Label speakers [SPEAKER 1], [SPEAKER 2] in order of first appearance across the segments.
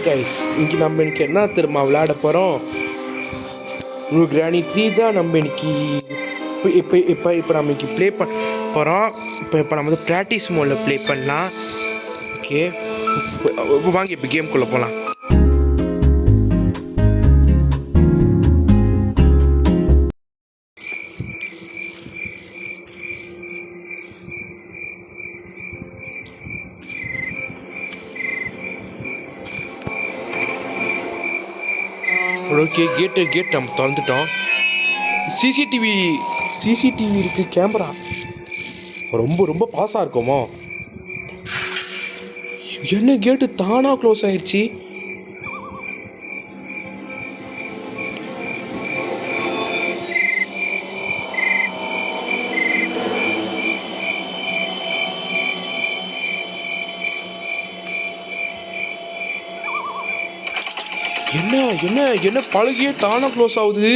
[SPEAKER 1] Guys, இன்னைக்கு நம்ம என்ன திரும்ப விளையாட போகிறோம். கிராணி 3 தான் நம்ம இன்னைக்கு இப்போ நம்ம இன்னைக்கு ப்ளே பண்ண போகிறோம். இப்போ நம்ம வந்து ப்ராக்டிஸ் மோடில் ப்ளே பண்ணலாம். ஓகே, வாங்க இப்போ கேம்குள்ளே போகலாம். ஓகே, கேட் நம்ம திறந்துட்டோம். சிசிடிவி இருக்குது, கேமரா ரொம்ப பாஸாக இருக்குமோ. என்ன கேட்டு தானாக க்ளோஸ் ஆயிடுச்சு. என்ன பழகியே தானா க்ளோஸ் ஆகுது.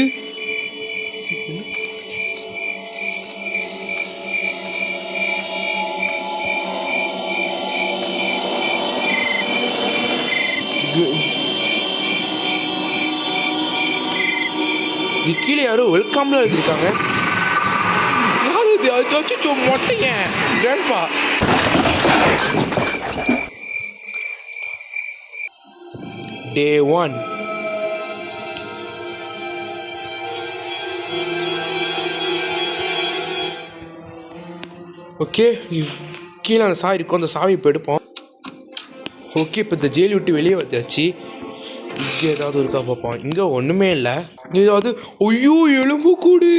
[SPEAKER 1] கீழே யாரோ வெல்கம்ல எழுதிருக்காங்க. யாரு இது? அது மொட்டைங்க கிராண்ட்பா. Day 1. ஓகே, கீழே அந்த சாவி இருக்கும், அந்த சாவி இப்போ எடுப்போம். ஓகே, இப்போ இந்த ஜெயில் விட்டு வெளியே வந்தாச்சு. இங்கே ஏதாவது இருக்கா பார்ப்போம். இங்கே ஒன்றுமே இல்லை. ஏதாவது ஐயோ எலும்பு கூடு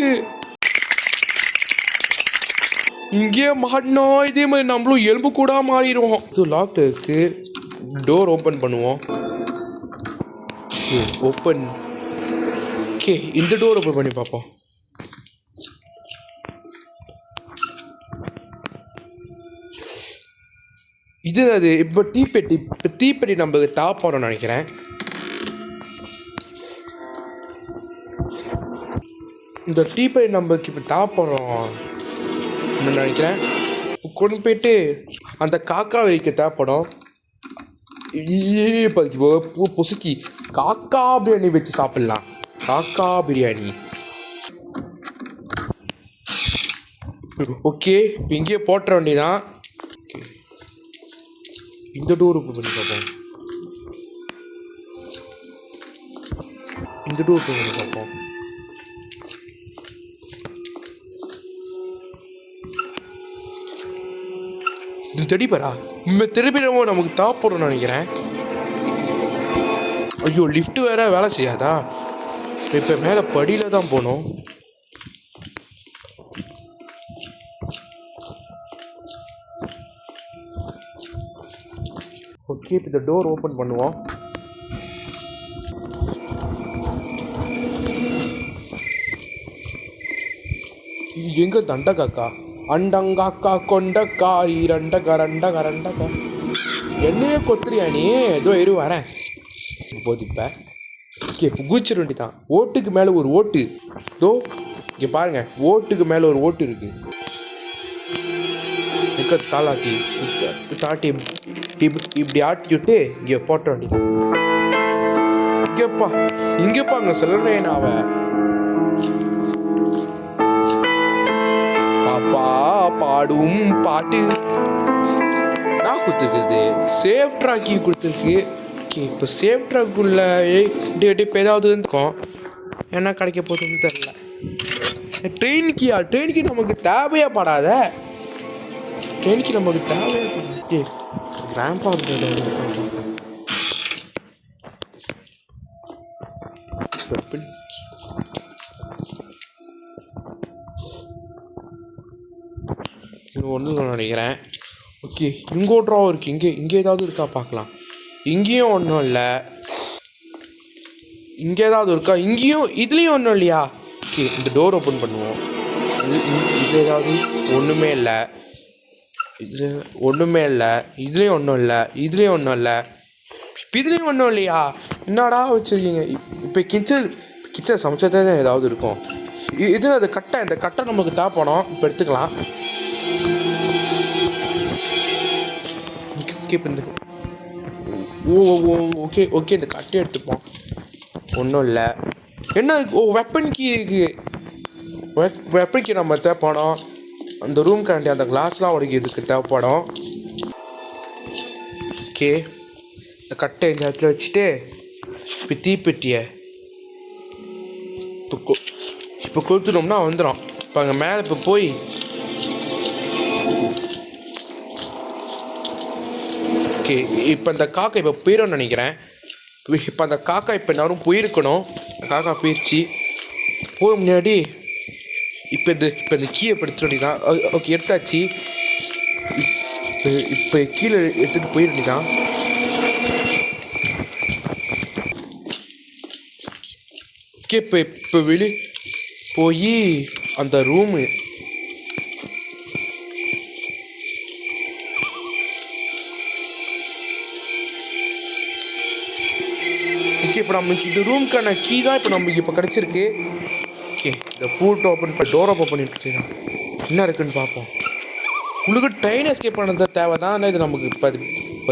[SPEAKER 1] இங்கே மாட்டினோம். இதே மாதிரி நம்மளும் எலும்பு கூட மாறிடுவோம். இது லாக்டு இருக்கு. டோர் ஓப்பன் பண்ணுவோம். ஓப்பன். ஓகே, இந்த டோர் ஓப்பன் பண்ணி பார்ப்போம். இது அது இப்போ தீப்பெட்டி நம்ம தாப்போறோம்னு நினைக்கிறேன். இந்த தீப்பெட்டி நம்ம இப்போ தாப்போறோம் நினைக்கிறேன். கொண்டு போயிட்டு அந்த காக்கா வரைக்கும் தேவைப்படும். பொசுக்கி காக்கா பிரியாணி வச்சு சாப்பிடலாம். காக்கா பிரியாணி. ஓகே, இப்போ இங்கேயே போட்டுற வேண்டியதான். இந்த டோர் ஓப்பன் பண்ணி பார்ப்போம். இது தெடிப்பரா திருப்பிடமோ நமக்கு தாப்போறோம்னு நினைக்கிறேன். ஐயோ, லிஃப்ட் வேற வேலை செய்யாதா? இப்போ மேலே படியில் தான் போகணும். ஓகே, இப்போ இந்த டோர் ஓப்பன் பண்ணுவோம். எங்க தண்ட காக்கா? அண்டங்காக்கா கொண்டக்காரி ரண்டகரண்டகரண்டகா. என்னவே கொத்துறியா நீ? ஏதோ இரு வரேன் போதிப்ப. ஓகே, இப்போ குதிச்சிட வேண்டிதான். ஓட்டுக்கு மேலே ஒரு ஓட்டு. தோ இங்கே பாருங்க, ஓட்டுக்கு மேலே ஒரு ஓட்டு இருக்கு. தாளாட்டி தாட்டி இப்படி ஆட்டிவிட்டு இங்கே போட்ட வேண்டியதான். இங்கேப்பா அங்கே சொல்லுறேன். அவ பாப்பா பாடும் பாட்டு நான் கொடுத்துருக்குது. சேஃப் ட்ராக்கி கொடுத்துருக்கு. ஓகே, இப்போ சேஃப் ட்ராக்குள்ள இப்போ ஏதாவது இருக்கும். என்ன கிடைக்க போகுதுன்னு தெரியல. ட்ரெயினுக்கு நமக்கு தேவையே படாத. ட்ரெயினுக்கு நமக்கு தேவையே படாது. கிராண்ட்பா ஒன்று நினைக்கிறேன். ஓகே, இங்கே ட்ரா இருக்கு. இங்கே ஏதாவது இருக்கா பார்க்கலாம். இங்கேயும் ஒன்றும் இல்லை. இங்கே ஏதாவது இருக்கா? இங்கேயும் இதுலேயும் ஒன்றும் இல்லையா? ஓகே, இந்த டோர் ஓப்பன் பண்ணுவோம். இது ஏதாவது ஒன்றுமே இல்லை. இதுலேயும் ஒன்றும் இல்லை. இதுலேயும் ஒன்றும் இல்லையா? என்னடா வச்சுருக்கீங்க? இப்போ கிச்சன் சமைச்சதே தான் ஏதாவது இருக்கும். இது அது கட்டை. இந்த கட்டை நமக்கு தேவைப்படும். இப்போ எடுத்துக்கலாம். ஓகே, இப்போ ஓ ஓ ஓகே ஓகே, இந்த கட்டை எடுத்துப்போம். ஒன்றும் இல்லை. என்ன இருக்கு? ஓ, வெப்பன் கீ இருக்குது. வெப்பன் கீ நம்ம தேவைப்படும். அந்த ரூம் கண்டி அந்த கிளாஸ்லாம் உடைக்கிறதுக்கு தேவைப்படும். ஓகே, இந்த கட்டை இந்த இடத்துல வச்சுட்டு இப்போ தீப்பெட்டியை இப்போ கொடுத்துட்டோம்னா வந்துடும். இப்போ அங்கே மேலே இப்போ போய் ஓகே, இப்போ அந்த காக்கா இப்போ போயிடும்னு நினைக்கிறேன். இப்போ அந்த காக்கா இப்போ எல்லாரும் போயிருக்கணும். காக்கா போயிடுச்சு. போக முன்னாடி இப்போ இந்த கீயை எடுத்துட வேண்டியதான். ஓகே, எடுத்தாச்சு. இப்போ கீழே எடுத்துகிட்டு போயிட வேண்டியதான். ஓகே, இப்போ வெளியே போய் அந்த ரூமு ஓகே, இப்போ நமக்கு இந்த ரூமுக்கான கீ தான் இப்போ நமக்கு இப்போ கிடச்சிருக்கு. ஓகே, இந்த பூட் ஓப்பன் பண்ணி டோர் ஓப்பன் பண்ணிட்டு என்ன இருக்குன்னு பார்ப்போம். உங்களுக்கு ட்ரெயின் எஸ்கேப் பண்ணது தேவை தான். ஆனால் இது நமக்கு இப்போ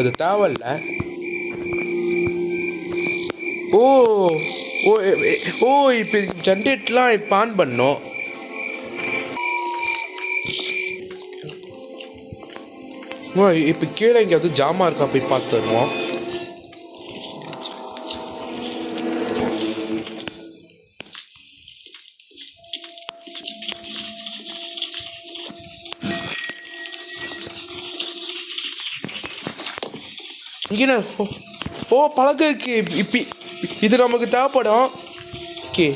[SPEAKER 1] அது தேவையில்லை. ஓ ஓ ஓ இப்போ ஜென்ரேட்டர்லாம் இப்போ ஆன் பண்ணோம். இப்போ கீழே எங்கேயாவது ஜாமா இருக்கா போய் பார்த்து வருவோம். இங்கே ஓ பழக்கம் இருக்கு. இப்போ இது நமக்கு தேவைப்படும். ஓகே,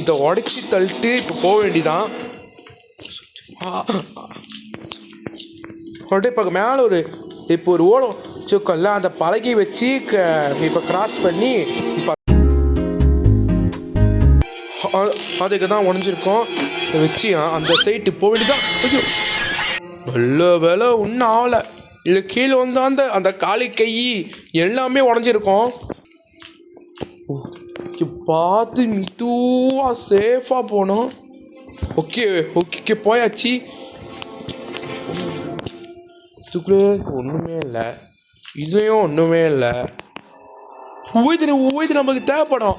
[SPEAKER 1] இதை உடச்சி தள்ளிட்டு இப்போ போக வேண்டியதான். அப்படியே இப்போ மேலே இப்போ ஒரு ஓடம் வச்சுக்கோல்ல, அந்த பலகை வச்சு இப்போ கிராஸ் பண்ணி இப்போ அதுக்கு தான் உடஞ்சிருக்கோம். வச்சு அந்த சைட்டு போக வேண்டியதான். ஐயோ, நல்ல வேலை ஒன்றும் ஆகலை. இல்லை கீழே வந்து அந்த காலி கை எல்லாமே உடஞ்சிருக்கோம். பார்த்து மெதுவாக சேஃபாக போனோம். ஓகே ஓகே போயாச்சு. இதுக்குள்ளே ஒன்றுமே இல்லை, இதுலேயும் ஒன்றுமே இல்லை. இது நமக்கு தேவைப்படும்.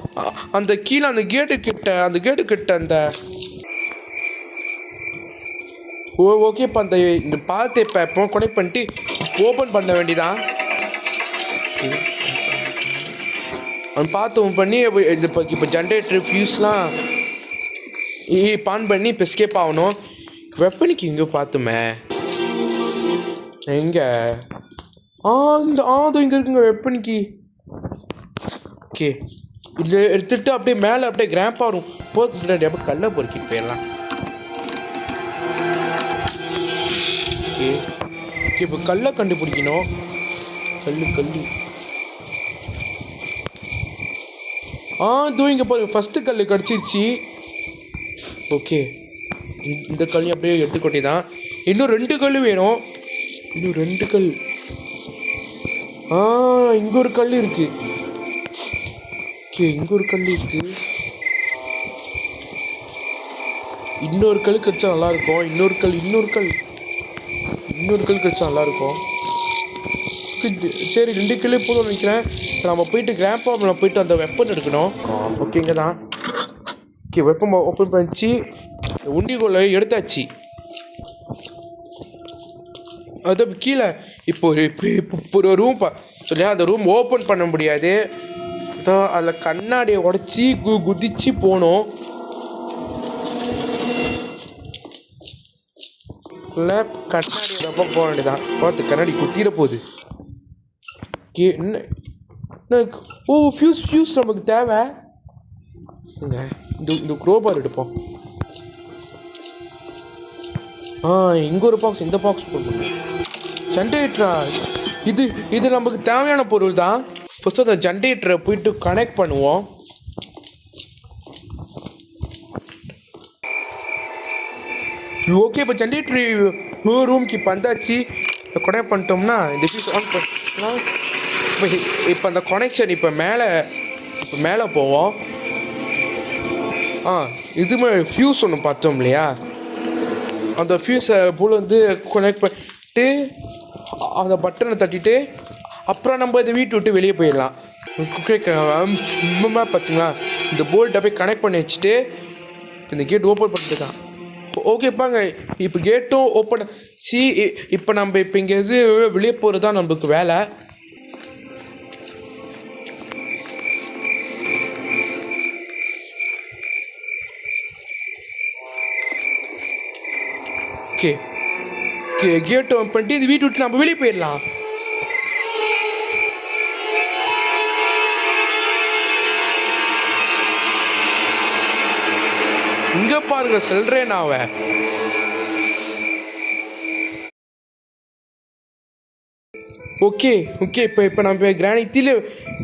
[SPEAKER 1] அந்த கீழே அந்த கேட்டு கிட்ட அந்த ஓகே, இப்போ இந்த பாலத்தை இப்போ கனெக்ட் பண்ணிட்டு ஓப்பன் பண்ண வேண்டியதான். அந்த பார்த்து ஓப்பன் பண்ணி இப்போ ஜென்ரேட்டர் ஃபியூஸ்லாம் ஆன் பண்ணி இப்போ எஸ்கேப் ஆகணும். வெப்பனுக்கு இங்கே பார்த்துமே எங்கே அது இங்கே இருக்குங்க வெப்பனுக்கு. ஓகே, இது எடுத்துகிட்டு அப்படியே மேலே அப்படியே கிராம்ப் ஆகும். போதும் முன்னாடி அப்படியே கல்லை பொறுக்கிட்டு போயிடலாம். ஓகே ஓகே, இப்போ கல்லை கண்டுபிடிக்கணும். கல் இங்கே பாருங்க, ஃபஸ்ட்டு கல் கிடச்சிருச்சு. ஓகே, இந்த கல் அப்படியே எடுத்துக்கொண்டே தான். இன்னும் 2 கல் வேணும். இன்னும் 2 கல். இங்கே ஒரு கல் இருக்கு. ஓகே, இங்கே ஒரு கல் இருக்கு. இன்னொரு கல் கிடைச்சா நல்லாயிருக்கும். இன்னொரு கல் கிடைச்சா நல்லாயிருக்கும். சரி, 2 கல்லே போதும் நினைக்கிறேன். நம்ம போயிட்டு கிராம்பாவில் போயிட்டு அந்த வெப்பன் எடுக்கணும். ஓகே, இங்கே தான். ஓகே, வெப்பன் ஓப்பன் பண்ணிச்சு. உண்டிகோலை எடுத்தாச்சு. அது கீழே இப்போ ஒரு ரூம் சொல்லியா, அந்த ரூம் ஓப்பன் பண்ண முடியாது. அதில் கண்ணாடியை உடச்சி குதிச்சு போகணும். கண்ணாடி ரொம்ப போக வேண்டியதான். பார்த்து கண்ணாடி குத்திட போகுது. என்ன ஃபியூஸ் நமக்கு தேவை. இந்த க்ரோபார் எடுப்போம். இங்கே ஒரு பாக்ஸ், இந்த பாக்ஸ் போடுவோம். ஜென்ரேட்டரா இது நமக்கு தேவையான பொருள் தான். ஃபர்ஸ்ட் அந்த ஜென்ரேட்டரை போயிட்டு கனெக்ட் பண்ணுவோம். ஓகே, இப்போ ஜென்ரேட்டர் ரூம்க்கு இப்போ வந்தாச்சு. கனெக்ட் பண்ணிட்டோம்னா இந்த ஃபியூஸ் ஆன் பண்ணலாம். இப்போ அந்த கனெக்ஷன் இப்போ மேலே போவோம். இதுமே ஃபியூஸ் ஒன்று பார்த்தோம் இல்லையா, அந்த ஃபியூஸை போல் வந்து கனெக்ட் பண்ணிட்டு அந்த பட்டனை தட்டிட்டு அப்புறம் நம்ம இந்த வீட்டை விட்டு வெளியே போயிடலாம். பார்த்தீங்களா, இந்த போல்ட்டை போய் கனெக்ட் பண்ணி வச்சுட்டு இந்த கேட் ஓப்பன் பண்ணிட்டுருக்கான். ஓகேப்பாங்க, இப்போ கேட்டும் ஓப்பன். இப்போ நம்ம இப்போ இங்கேருந்து வெளியே போகிறது தான் நம்மளுக்கு வேலை. ஓகே கேட் ஓப்பன் பண்ணிட்டு இந்த வீட்டை விட்டு நம்ம வெளியே போயிடலாம். இங்கே பாருங்க சொல்கிறேன் நான். ஓகே இப்போ நம்ம கிரானித்தில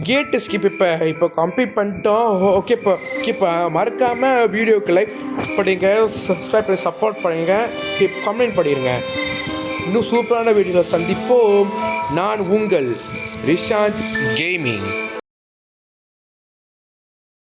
[SPEAKER 1] கேட்டு ஸ்கிப் இப்போ கம்ப்ளீட் பண்ணிட்டோம். இப்போ மறக்காமல் வீடியோக்கு லைக் பண்ணுங்க, சப்ஸ்கிரைப் பண்ணி சப்போர்ட் பண்ணுங்க, இப்போ கமெண்ட் பண்ணிடுங்க. இன்னும் சூப்பரான வீடியோவில் சந்திப்போம். நான் உங்கள் ரிஷாந்த் கேமிங்.